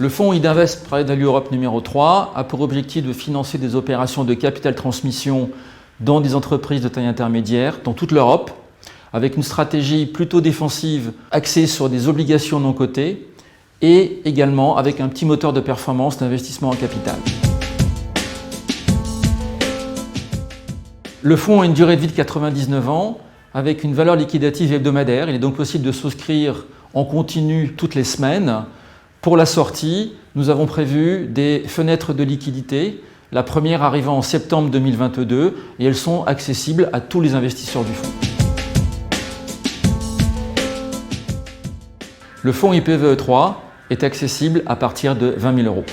Le fonds Idinvest Private Value Europe numéro 3 a pour objectif de financer des opérations de capital transmission dans des entreprises de taille intermédiaire dans toute l'Europe, avec une stratégie plutôt défensive axée sur des obligations non cotées et également avec un petit moteur de performance d'investissement en capital. Le fonds a une durée de vie de 99 ans avec une valeur liquidative hebdomadaire. Il est donc possible de souscrire en continu toutes les semaines. Pour la sortie, nous avons prévu des fenêtres de liquidité, la première arrivant en septembre 2022 et elles sont accessibles à tous les investisseurs du fonds. Le fonds IPVE 3 est accessible à partir de 20 000 €.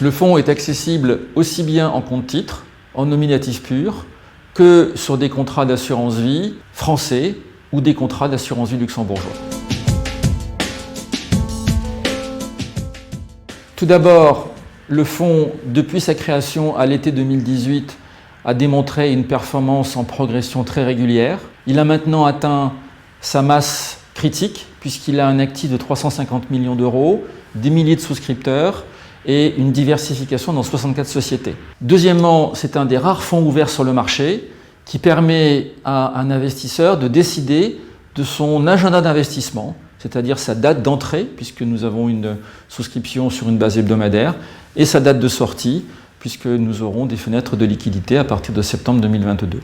Le fonds est accessible aussi bien en compte titre, en nominatif pur, que sur des contrats d'assurance vie français ou des contrats d'assurance vie luxembourgeois. Tout d'abord, le fonds, depuis sa création à l'été 2018, a démontré une performance en progression très régulière. Il a maintenant atteint sa masse critique puisqu'il a un actif de 350 millions €, des milliers de souscripteurs et une diversification dans 64 sociétés. Deuxièmement, c'est un des rares fonds ouverts sur le marché qui permet à un investisseur de décider de son agenda d'investissement, c'est-à-dire sa date d'entrée, puisque nous avons une souscription sur une base hebdomadaire, et sa date de sortie, puisque nous aurons des fenêtres de liquidité à partir de septembre 2022.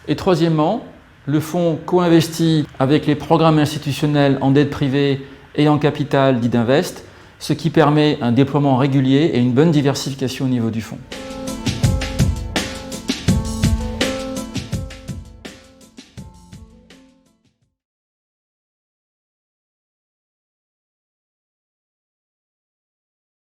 Et troisièmement, le fonds co-investit avec les programmes institutionnels en dette privée et en capital d'Idinvest, ce qui permet un déploiement régulier et une bonne diversification au niveau du fonds.